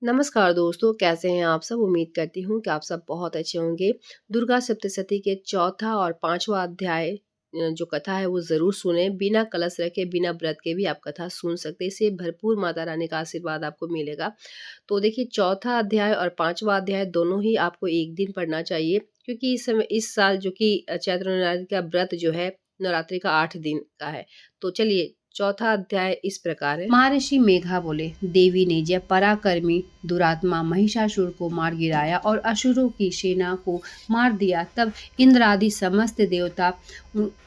नमस्कार दोस्तों, कैसे हैं आप सब। उम्मीद करती हूँ कि आप सब बहुत अच्छे होंगे। दुर्गा सप्तशती के चौथा और पांचवा अध्याय जो कथा है वो ज़रूर सुने। बिना कलश रखे, बिना व्रत के भी आप कथा सुन सकते हैं। इससे भरपूर माता रानी का आशीर्वाद आपको मिलेगा। तो देखिए, चौथा अध्याय और पांचवा अध्याय दोनों ही आपको एक दिन पढ़ना चाहिए, क्योंकि इस समय इस साल जो कि चैत्र नवरात्रि का व्रत जो है नवरात्रि का 8 दिन का है। तो चलिए, चौथा अध्याय इस प्रकार है। महर्षि मेघा बोले, देवी ने जब पराक्रमी दुरात्मा महिषासुर को मार गिराया और असुरों की सेना को मार दिया, तब इंद्र आदि समस्त देवता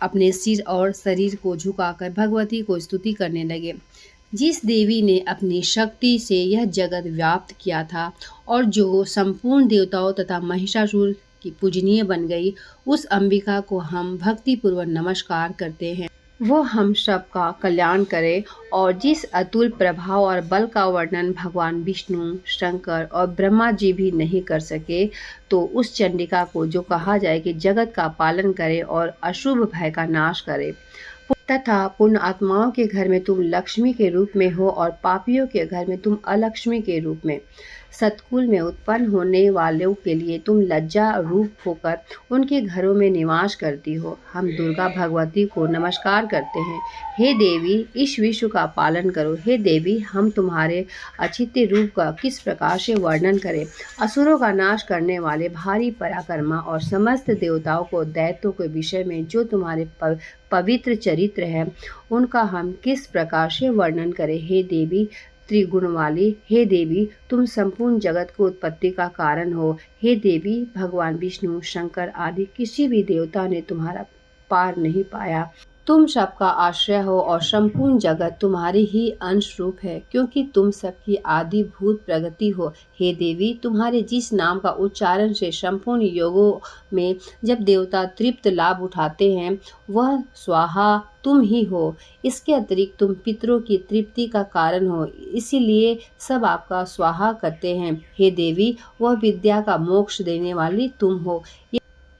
अपने सिर और शरीर को झुकाकर भगवती को स्तुति करने लगे। जिस देवी ने अपनी शक्ति से यह जगत व्याप्त किया था और जो संपूर्ण देवताओं तथा महिषासुर की पूजनीय बन गई, उस अंबिका को हम भक्तिपूर्वक नमस्कार करते हैं। वो हम सब का कल्याण करे। और जिस अतुल प्रभाव और बल का वर्णन भगवान विष्णु, शंकर और ब्रह्मा जी भी नहीं कर सके, तो उस चंडिका को जो कहा जाए कि जगत का पालन करे और अशुभ भय का नाश करे, तथा पुण्य आत्माओं के घर में तुम लक्ष्मी के रूप में हो और पापियों के घर में तुम अलक्ष्मी के रूप में, सतकुल में उत्पन्न होने वालों के लिए तुम लज्जा रूप होकर उनके घरों में निवास करती हो। हम दुर्गा भगवती को नमस्कार करते हैं। हे देवी, इस विश्व का पालन करो। हे देवी, हम तुम्हारे अचित्य रूप का किस प्रकार से वर्णन करें। असुरों का नाश करने वाले भारी पराक्रमा और समस्त देवताओं को दैत्यों के विषय में जो तुम्हारे पवित्र चरित्र है, उनका हम किस प्रकार से वर्णन करें। हे देवी त्रिगुण वाली, हे देवी, तुम संपूर्ण जगत को उत्पत्ति का कारण हो। हे देवी, भगवान विष्णु, शंकर आदि किसी भी देवता ने तुम्हारा पार नहीं पाया। तुम सबका आश्रय हो और संपूर्ण जगत तुम्हारी ही अंश रूप है, क्योंकि तुम सबकी आदि भूत प्रगति हो। हे देवी, तुम्हारे जिस नाम का उच्चारण से संपूर्ण योगों में जब देवता तृप्त लाभ उठाते हैं, वह स्वाहा तुम ही हो। इसके अतिरिक्त तुम पितरों की तृप्ति का कारण हो, इसीलिए सब आपका स्वाहा करते हैं। हे देवी, वह विद्या का मोक्ष देने वाली तुम हो।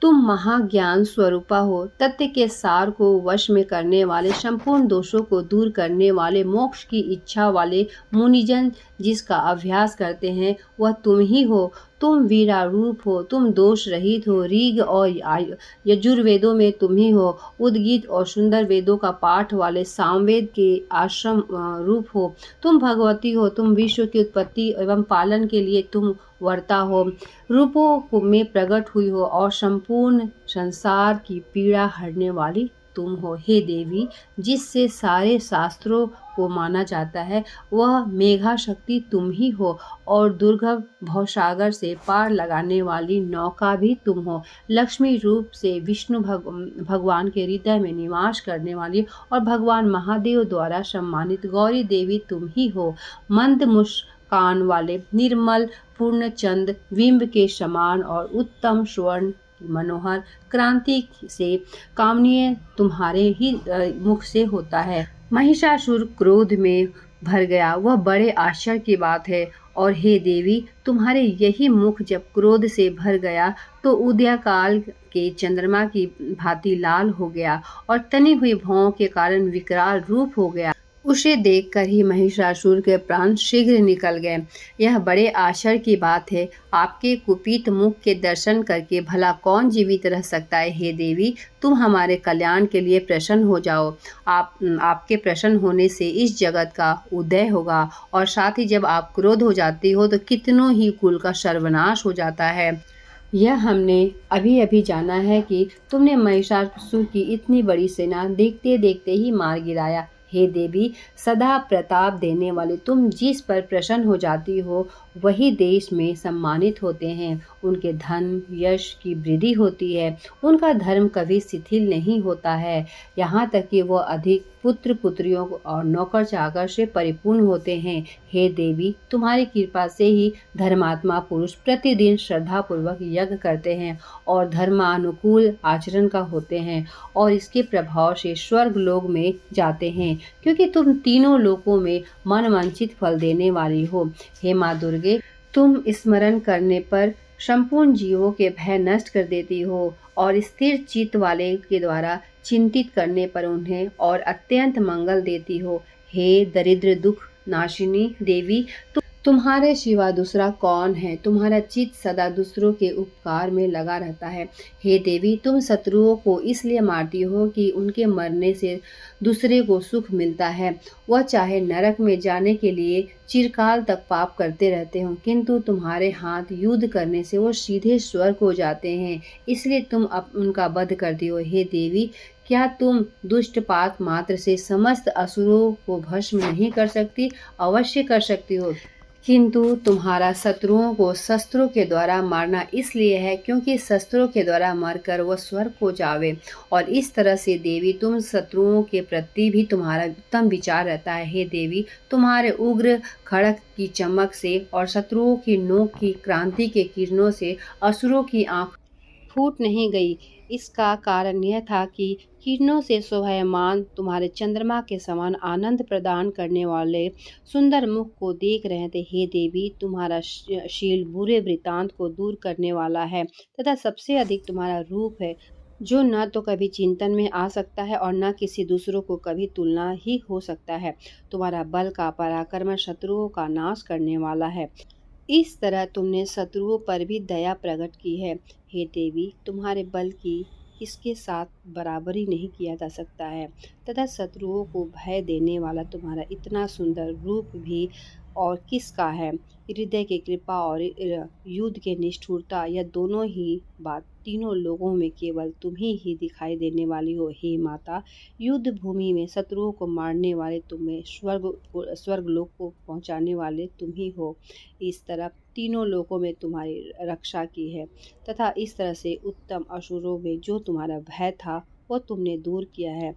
तुम महाज्ञान स्वरूपा हो, तत्व के सार को वश में करने वाले, संपूर्ण दोषों को दूर करने वाले, मोक्ष की इच्छा वाले मुनिजन जिसका अभ्यास करते हैं, वह तुम ही हो। तुम वीरारूप हो, तुम दोष रहित हो। ऋग और यजुर्वेदों में तुम ही हो। उद्गीत और सुंदर वेदों का पाठ वाले सामवेद के आश्रम रूप हो। तुम भगवती हो। तुम विश्व की उत्पत्ति एवं पालन के लिए तुम वर्ता हो, रूपों में प्रकट हुई हो और संपूर्ण संसार की पीड़ा हरने वाली तुम हो। हे देवी, जिससे सारे शास्त्रों को माना जाता है, वह मेघा शक्ति तुम ही हो और दुर्गम भवसागर से पार लगाने वाली नौका भी तुम हो। लक्ष्मी रूप से विष्णु भगवान के हृदय में निवास करने वाली और भगवान महादेव द्वारा सम्मानित गौरी देवी तुम ही हो। मंद मुस्कान वाले, निर्मल पूर्णचंद बिंब के समान और उत्तम स्वर्ण मनोहर क्रांति से कामनीय तुम्हारे ही मुख से होता है। महिषासुर क्रोध में भर गया, वह बड़े आश्चर्य की बात है। और हे देवी, तुम्हारे यही मुख जब क्रोध से भर गया तो उदय काल के चंद्रमा की भांति लाल हो गया और तनी हुई भौं के कारण विकराल रूप हो गया। उसे देखकर ही महिषासुर के प्राण शीघ्र निकल गए। यह बड़े आश्चर्य की बात है। आपके कुपित मुख के दर्शन करके भला कौन जीवित रह सकता है। हे देवी, तुम हमारे कल्याण के लिए प्रसन्न हो जाओ। आपके प्रसन्न होने से इस जगत का उदय होगा, और साथ ही जब आप क्रोध हो जाती हो तो कितनों ही कुल का सर्वनाश हो जाता है। यह हमने अभी अभी जाना है कि तुमने महिषासुर की इतनी बड़ी सेना देखते देखते ही मार गिराया। हे देवी, सदा प्रताप देने वाले तुम जिस पर प्रसन्न हो जाती हो, वही देश में सम्मानित होते हैं। उनके धन यश की वृद्धि होती है। उनका धर्म कभी शिथिल नहीं होता है, यहाँ तक कि वह अधिक पुत्र पुत्रियों और नौकर चाकर से परिपूर्ण होते हैं। हे देवी, तुम्हारी कृपा से ही धर्मात्मा पुरुष प्रतिदिन श्रद्धा पूर्वक यज्ञ करते हैं और धर्मानुकूल आचरण का होते हैं, और इसके प्रभाव से स्वर्ग लोक में जाते हैं, क्योंकि तुम तीनों लोकों में मनवांछित फल देने वाली हो। हे माँ दुर्गे, तुम स्मरण करने पर संपूर्ण जीवों के भय नष्ट कर देती हो और स्थिर चित्त वाले के द्वारा चिंतित करने पर उन्हें और अत्यंत मंगल देती हो। हे दरिद्र दुख नाशिनी देवी, तुम्हारे सिवा दूसरा कौन है? तुम्हारा चित्त सदा दूसरों के उपकार में लगा रहता है। हे देवी, तुम शत्रुओं को इसलिए मारती हो कि उनके मरने से दूसरे को सुख मिलता है। वह चाहे नरक में जाने के लिए चिरकाल तक पाप करते रहते हो, किंतु तुम्हारे हाथ युद्ध करने से वो सीधे स्वर्ग हो जाते हैं। इसलिए तुम उनका वध करती हो। हे देवी, क्या तुम दुष्टपात मात्र से समस्त असुरों को भस्म नहीं कर सकती? अवश्य कर सकती हो, किंतु तुम्हारा शत्रुओं को शस्त्रों के द्वारा मारना इसलिए है क्योंकि शस्त्रों के द्वारा मारकर वह स्वर्ग को जावे। और इस तरह से देवी, तुम शत्रुओं के प्रति भी तुम्हारा उत्तम विचार रहता है। हे देवी, तुम्हारे उग्र खड़ग की चमक से और शत्रुओं की नोक की क्रांति के किरणों से असुरों की आंख फूट नहीं गई। इसका कारण यह था कि किरणों से शोभायमान तुम्हारे चंद्रमा के समान आनंद प्रदान करने वाले सुंदर मुख को देख रहे थे। हे देवी, तुम्हारा शील बुरे वृतांत को दूर करने वाला है तथा सबसे अधिक तुम्हारा रूप है, जो न तो कभी चिंतन में आ सकता है और न किसी दूसरों को कभी तुलना ही हो सकता है। तुम्हारा बल का पराक्रम शत्रुओं का नाश करने वाला है। इस तरह तुमने शत्रुओं पर भी दया प्रकट की है। हे देवी, तुम्हारे बल की किसके साथ बराबरी नहीं किया जा सकता है तथा शत्रुओं को भय देने वाला तुम्हारा इतना सुंदर रूप भी और किसका है? हृदय की कृपा और युद्ध के निष्ठुरता, यह दोनों ही बात तीनों लोगों में केवल तुम ही दिखाई देने वाली हो। हे माता, युद्ध भूमि में शत्रुओं को मारने वाले तुम्हें स्वर्गलोक को पहुंचाने वाले तुम ही हो। इस तरह तीनों लोकों में तुम्हारी रक्षा की है तथा इस तरह से उत्तम असुरों में जो तुम्हारा भय था वो तुमने दूर किया है।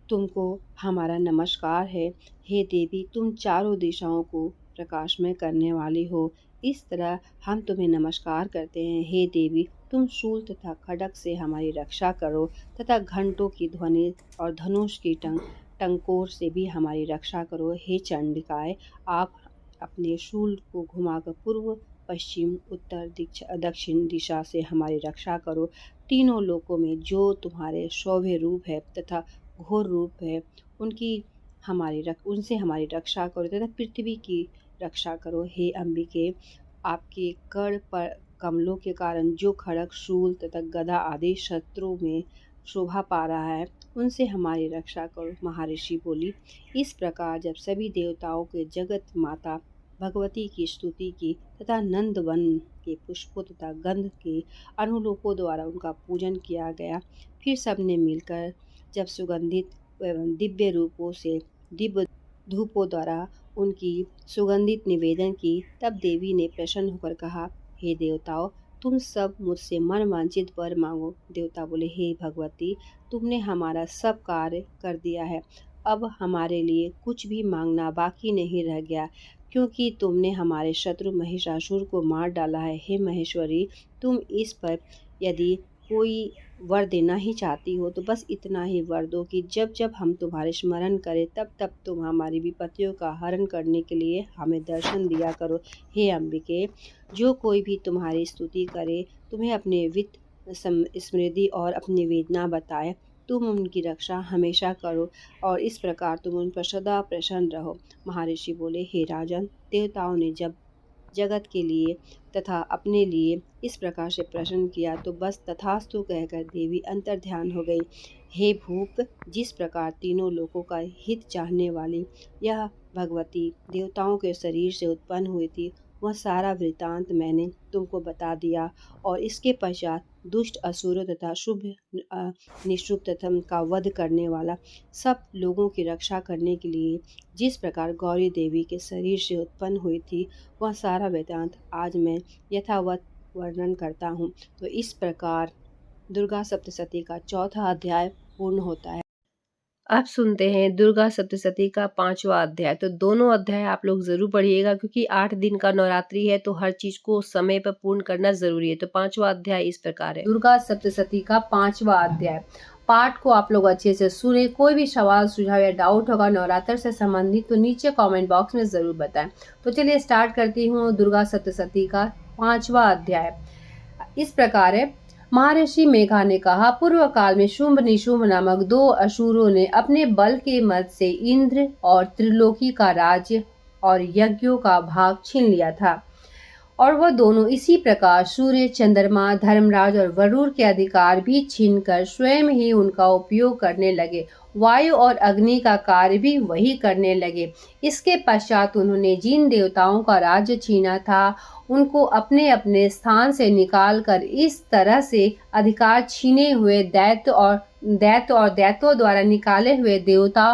तुमको हमारा नमस्कार है। हे देवी, तुम चारों दिशाओं को प्रकाशमय करने वाली हो। इस तरह हम तुम्हें नमस्कार करते हैं। हे देवी, तुम शूल तथा खड्ग से हमारी रक्षा करो तथा घंटों की ध्वनि और धनुष की टंकोर से भी हमारी रक्षा करो। हे चंडिकाए, आप अपने शूल को घुमाकर पूर्व, पश्चिम, उत्तर, दक्षिण दिशा से हमारी रक्षा करो। तीनों लोकों में जो तुम्हारे शौर्य रूप है तथा घोर रूप है, उनसे हमारी रक्षा करो तथा पृथ्वी की रक्षा करो। हे अंबिके, आपके कर पर कमलों के कारण जो खड़ग, शूल तथा गदा आदि शस्त्रों में शोभा पा रहा है, उनसे हमारी रक्षा करो। महर्षि बोली, इस प्रकार जब सभी देवताओं के जगत माता भगवती की स्तुति की तथा नंदवन के पुष्पों तथा गंध के अनुरूपों द्वारा उनका पूजन किया गया, फिर सबने मिलकर जब सुगंधित एवं दिव्य रूपों से दिव्य धूपों द्वारा उनकी सुगंधित निवेदन की, तब देवी ने प्रसन्न होकर कहा, हे देवताओं, तुम सब मुझसे मन वांछित वर मांगो। देवता बोले, हे भगवती, तुमने हमारा सब कार्य कर दिया है। अब हमारे लिए कुछ भी मांगना बाकी नहीं रह गया, क्योंकि तुमने हमारे शत्रु महिषासुर को मार डाला है। हे महेश्वरी, तुम इस पर यदि कोई वर देना ही चाहती हो तो बस इतना ही वर दो कि जब जब हम तुम्हारे स्मरण करें तब तब तुम हमारी विपत्तियों का हरण करने के लिए हमें दर्शन दिया करो। हे अंबिके, जो कोई भी तुम्हारी स्तुति करे, तुम्हें अपने वित्त समृद्धि और अपनी वेदना बताए, तुम उनकी रक्षा हमेशा करो और इस प्रकार तुम उन पर सदा प्रसन्न रहो। महर्षि बोले, हे राजन, देवताओं ने जब जगत के लिए तथा अपने लिए इस प्रकार से प्रश्न किया तो बस तथास्तु कहकर देवी अंतर्ध्यान हो गई। हे भूप, जिस प्रकार तीनों लोकों का हित चाहने वाली यह भगवती देवताओं के शरीर से उत्पन्न हुई थी, वह सारा वृतांत मैंने तुमको बता दिया। और इसके पश्चात दुष्ट असुरों तथा शुभ निशुभ तथा का वध करने वाला सब लोगों की रक्षा करने के लिए जिस प्रकार गौरी देवी के शरीर से उत्पन्न हुई थी, वह सारा वृतांत आज मैं यथावत वर्णन करता हूँ। तो इस प्रकार दुर्गा सप्तशती का चौथा अध्याय पूर्ण होता है। अब सुनते हैं दुर्गा सप्तशती का 5वां अध्याय। तो दोनों अध्याय आप लोग जरूर पढ़िएगा, क्योंकि 8 दिन का नवरात्रि है तो हर चीज को समय पर पूर्ण करना जरूरी है। तो 5वां अध्याय इस प्रकार है। दुर्गा सप्तशती का 5वां अध्याय। पाठ को आप लोग अच्छे से सुने। कोई भी सवाल, सुझाव या डाउट होगा नवरात्र से संबंधित तो नीचे कमेंट बॉक्स में जरूर बताएं। तो चलिए स्टार्ट करती हूँ दुर्गा सप्तशती का 5वां अध्याय। इस प्रकार है। महर्षि मेघा ने कहा, पूर्व काल में शुंभ निशुंभ नामक 2 असुरों ने अपने बल के मद से इंद्र और त्रिलोकी का राज्य और यज्ञों का भाग छीन लिया था। और वह दोनों इसी प्रकार सूर्य, चंद्रमा, धर्मराज और वरुण के अधिकार भी छीनकर स्वयं ही उनका उपयोग करने लगे। वायु और अग्नि का कार्य भी वही करने लगे। इसके पश्चात उन्होंने जिन देवताओं का राज्य छीना था, उनको अपने अपने स्थान से निकालकर इस तरह से अधिकार छीने हुए दैत्य और दैत्यों द्वारा निकाले हुए देवता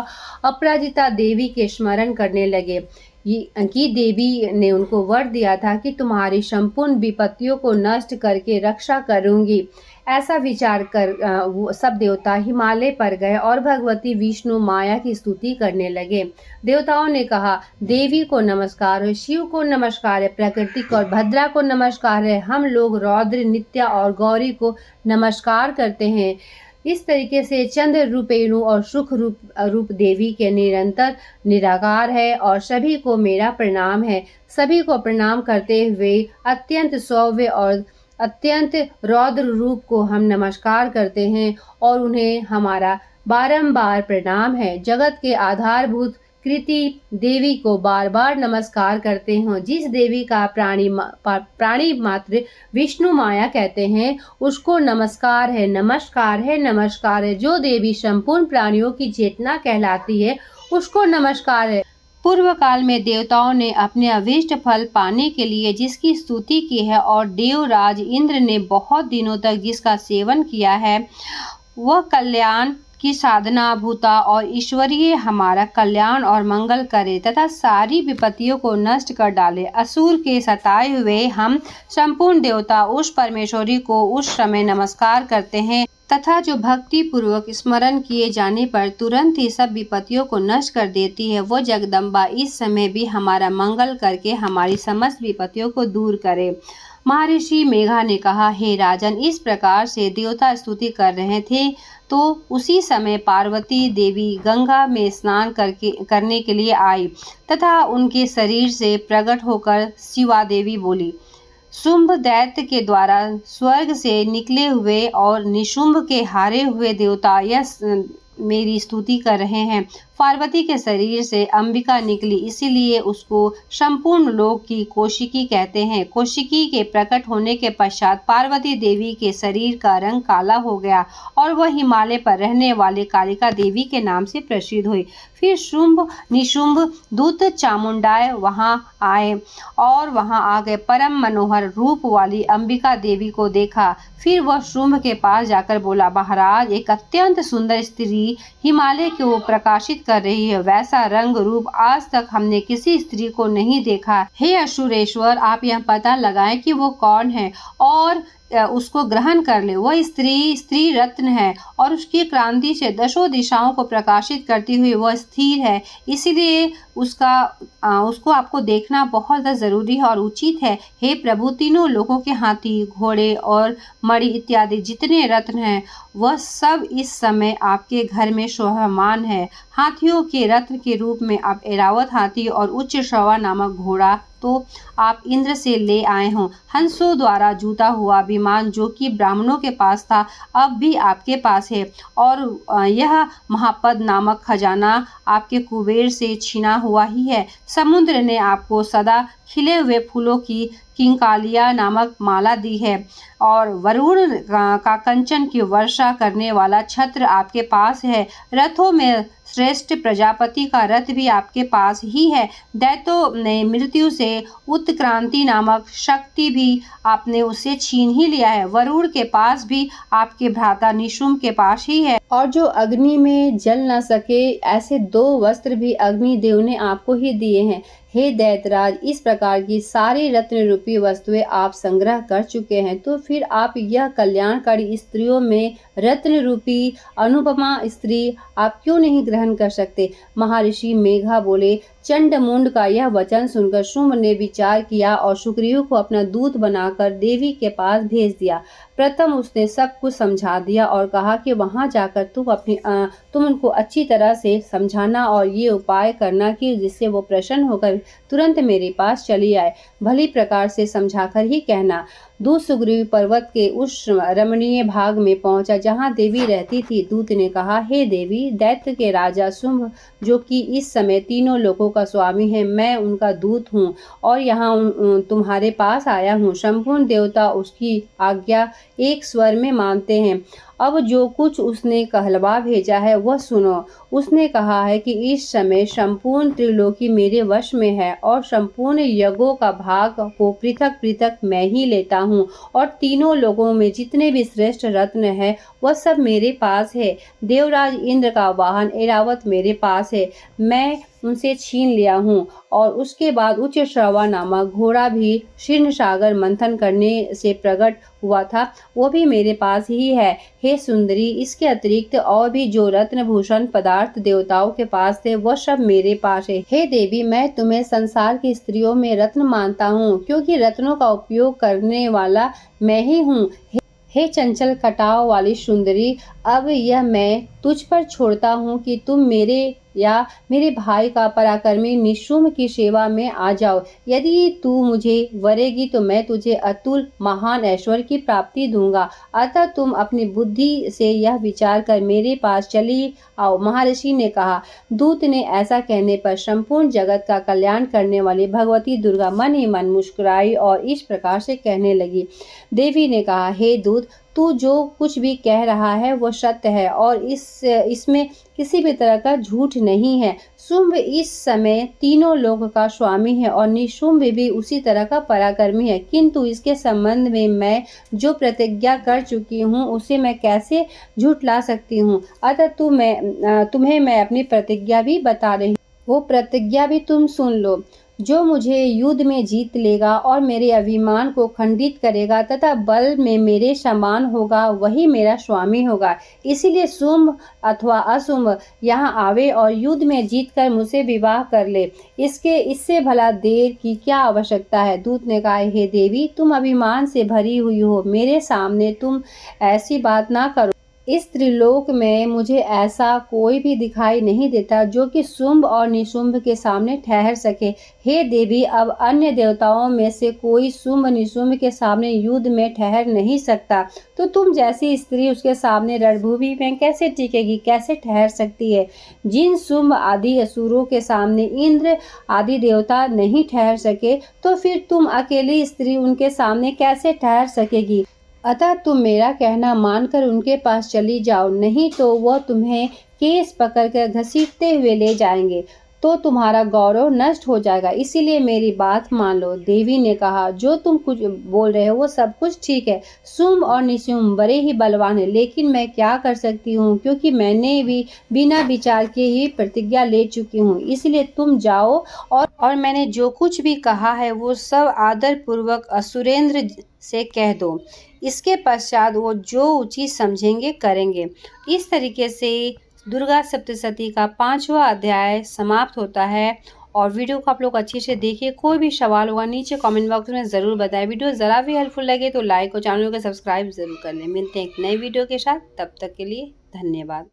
अपराजिता देवी के स्मरण करने लगे कि देवी ने उनको वर दिया था कि तुम्हारी संपूर्ण विपत्तियों को नष्ट करके रक्षा करूंगी। ऐसा विचार कर वो सब देवता हिमालय पर गए और भगवती विष्णु माया की स्तुति करने लगे। देवताओं ने कहा, देवी को नमस्कार है, शिव को नमस्कार है, प्रकृति को और भद्रा को नमस्कार है। हम लोग रौद्र, नित्या और गौरी को नमस्कार करते हैं। इस तरीके से चंद्र रूपेणु और सुख रूप देवी के निरंतर निराकार है और सभी को मेरा प्रणाम है। सभी को प्रणाम करते हुए अत्यंत सौम्य और अत्यंत रौद्र रूप को हम नमस्कार करते हैं और उन्हें हमारा बारंबार प्रणाम है। जगत के आधारभूत कृति देवी को बार बार नमस्कार करते हैं। जिस देवी का प्राणी मात्र विष्णु माया कहते हैं, उसको नमस्कार है, नमस्कार है, नमस्कार है। जो देवी संपूर्ण प्राणियों की चेतना कहलाती है, उसको नमस्कार है। पूर्व काल में देवताओं ने अपने अभीष्ट फल पाने के लिए जिसकी स्तुति की है और देवराज इंद्र ने बहुत दिनों तक जिसका सेवन किया है, वह कल्याण की साधना भूता और ईश्वरीय हमारा कल्याण और मंगल करे तथा सारी विपत्तियों को नष्ट कर डाले। असुर के सताए हुए हम संपूर्ण देवता उस परमेश्वरी को उस समय नमस्कार करते हैं तथा जो भक्ति पूर्वक स्मरण किए जाने पर तुरंत ही सब विपत्तियों को नष्ट कर देती है, वो जगदम्बा इस समय भी हमारा मंगल करके हमारी समस्त विपत्तियों को दूर करे। महर्षि मेघा ने कहा, हे राजन, इस प्रकार से देवता स्तुति कर रहे थे तो उसी समय पार्वती देवी गंगा में स्नान करने के लिए आई तथा उनके शरीर से प्रकट होकर शिवा देवी बोली, शुंभ दैत्य के द्वारा स्वर्ग से निकले हुए और निशुंभ के हारे हुए देवता यह मेरी स्तुति कर रहे हैं। पार्वती के शरीर से अंबिका निकली, इसीलिए उसको संपूर्ण लोक की कौशिकी कहते हैं। कौशिकी के प्रकट होने के पश्चात पार्वती देवी के शरीर का रंग काला हो गया और वह हिमालय पर रहने वाले कालिका देवी के नाम से प्रसिद्ध हुई। फिर शुंभ निशुंभ दूत चामुंडाय वहां आए और वहां आगे परम मनोहर रूप वाली अंबिका देवी को देखा। फिर वह शुंभ के पास जाकर बोला, महाराज, एक अत्यंत सुंदर स्त्री हिमालय को प्रकाशित कर रही है। वैसा रंग रूप आज तक हमने किसी स्त्री को नहीं देखा। हे असुरेश्वर, आप यह पता लगाएं कि वो कौन है और उसको ग्रहण कर ले। वह स्त्री रत्न है और उसकी क्रांति से दशों दिशाओं को प्रकाशित करती हुई वह स्थिर है, इसीलिए उसको आपको देखना बहुत ज़्यादा जरूरी है और उचित है। हे प्रभु, तीनों लोगों के हाथी, घोड़े और मणि इत्यादि जितने रत्न हैं, वह सब इस समय आपके घर में शोभामान है। हाथियों के रत्न के रूप में आप ऐरावत हाथी और उच्च श्रवा नामक घोड़ा तो आप इंद्र से ले आए हों। हंसों द्वारा जूता हुआ विमान जो कि ब्राह्मणों के पास था, अब भी आपके पास है और यह महापद नामक खजाना आपके कुबेर से छीना हुआ ही है। समुद्र ने आपको सदा खिले हुए फूलों की किंकालिया नामक माला दी है और वरुण का कंचन की वर्षा करने वाला छत्र आपके पास है। रथों में श्रेष्ठ प्रजापति का रथ भी आपके पास ही है। दैत्यों ने मृत्यु से उत्क्रांति नामक शक्ति भी आपने उसे छीन ही लिया है। वरुण के पास भी आपके भ्राता निशुंभ के पास ही है और जो अग्नि में जल न सके ऐसे 2 वस्त्र भी अग्निदेव ने आपको ही दिए हैं। हे दैत्यराज, इस प्रकार की सारी रत्न रूपी वस्तुएं आप संग्रह कर चुके हैं, तो फिर आप यह कल्याणकारी स्त्रियों में रत्न रूपी अनुपमा स्त्री आप क्यों नहीं ग्रहण कर सकते? महर्षि मेघा बोले, चंडमुंड का यह वचन सुनकर शुंभ ने विचार किया और सुग्रीव को अपना दूत बनाकर देवी के पास भेज दिया। प्रथम उसने सब कुछ समझा दिया और कहा कि वहां जाकर तुम उनको अच्छी तरह से समझाना और ये उपाय करना कि जिससे वो प्रसन्न होकर तुरंत मेरे पास चली आए। भली प्रकार से समझाकर ही कहना। दूत सुग्रीव पर्वत के उस रमणीय भाग में पहुंचा जहां देवी रहती थी। दूत ने कहा, हे देवी, दैत्य के राजा शुंभ, जो कि इस समय तीनों लोकों का स्वामी है, मैं उनका दूत हूँ और यहाँ तुम्हारे पास आया हूँ। संपूर्ण देवता उसकी आज्ञा एक स्वर में मानते हैं। अब जो कुछ उसने कहलवा भेजा है वह सुनो। उसने कहा है कि इस समय संपूर्ण त्रिलोकी मेरे वश में है और संपूर्ण यज्ञों का भाग को पृथक पृथक मैं ही लेता हूँ और तीनों लोगों में जितने भी श्रेष्ठ रत्न है वह सब मेरे पास है। देवराज इंद्र का वाहन ऐरावत मेरे पास है, मैं उनसे छीन लिया हूँ। और उसके बाद उच्च श्रवा नामक घोड़ा भी शीर्ण सागर मंथन करने से प्रकट हुआ था, वो भी मेरे पास ही है। हे सुंदरी, इसके अतिरिक्त और भी जो रत्न भूषण पदार्थ देवताओं के पास थे वह सब मेरे पास है। हे देवी, मैं तुम्हें संसार की स्त्रियों में रत्न मानता हूँ, क्योंकि रत्नों का उपयोग करने वाला मैं ही हूँ। हे चंचल कटाव वाली सुंदरी, अब यह मैं तुझ पर छोड़ता हूँ कि तुम मेरे या मेरे भाई का पराक्रमी निशुम्भ की सेवा में आ जाओ। यदि तू मुझे वरेगी तो मैं तुझे अतुल महान ऐश्वर्य की प्राप्ति दूंगा। अतः तुम अपनी बुद्धि से यह विचार कर मेरे पास चली आओ। महर्षि ने कहा। दूत ने ऐसा कहने पर संपूर्ण जगत का कल्याण करने वाली भगवती दुर्गा मन ही मन मुस्कुराई और इस प्रकार से कहने लगी। देवी ने कहा, हे दूत, तू जो कुछ भी कह रहा है वह सत्य है और इसमें किसी भी तरह का झूठ नहीं है। शुंभ इस समय तीनों लोक का स्वामी है और निशुंभ भी उसी तरह का पराक्रमी है, किंतु इसके संबंध में मैं जो प्रतिज्ञा कर चुकी हूँ उसे मैं कैसे झूठला सकती हूँ। अतः तुम्हें मैं अपनी प्रतिज्ञा भी बता रही हूँ, वो प्रतिज्ञा भी तुम सुन लो। जो मुझे युद्ध में जीत लेगा और मेरे अभिमान को खंडित करेगा तथा बल में मेरे समान होगा वही मेरा स्वामी होगा। इसीलिए शुंभ अथवा अशुंभ यहाँ आवे और युद्ध में जीतकर मुझसे विवाह कर ले। इससे भला देर की क्या आवश्यकता है। दूत ने कहा, हे देवी, तुम अभिमान से भरी हुई हो, मेरे सामने तुम ऐसी बात ना करो। इस त्रिलोक में मुझे ऐसा कोई भी दिखाई नहीं देता जो कि शुंभ और निशुंभ के सामने ठहर सके। हे देवी, अब अन्य देवताओं में से कोई शुंभ निशुंभ के सामने युद्ध में ठहर नहीं सकता, तो तुम जैसी स्त्री उसके सामने रणभूमि में कैसे टिकेगी, कैसे ठहर सकती है। जिन शुंभ आदि असुरों के सामने इंद्र आदि देवता नहीं ठहर सके, तो फिर तुम अकेली स्त्री उनके सामने कैसे ठहर सकेगी। अतः तुम मेरा कहना मानकर उनके पास चली जाओ, नहीं तो वह तुम्हें केस पकड़कर घसीटते हुए ले जाएंगे, तो तुम्हारा गौरव नष्ट हो जाएगा। इसीलिए मेरी बात मान लो। देवी ने कहा, जो तुम कुछ बोल रहे हो वो सब कुछ ठीक है। शुंभ और निशुंभ बड़े ही बलवान है, लेकिन मैं क्या कर सकती हूँ, क्योंकि मैंने भी बिना विचार के ही प्रतिज्ञा ले चुकी हूँ। इसलिए तुम जाओ और मैंने जो कुछ भी कहा है वो सब आदर पूर्वक असुरेंद्र से कह दो। इसके पश्चात वो जो उचित समझेंगे करेंगे। इस तरीके से दुर्गा सप्तशती का 5वां अध्याय समाप्त होता है। और वीडियो को आप लोग अच्छे से देखिए। कोई भी सवाल होगा नीचे कमेंट बॉक्स में ज़रूर बताएं। वीडियो ज़रा भी हेल्पफुल लगे तो लाइक और चैनल को सब्सक्राइब ज़रूर कर लें। मिलते हैं एक नई वीडियो के साथ, तब तक के लिए धन्यवाद।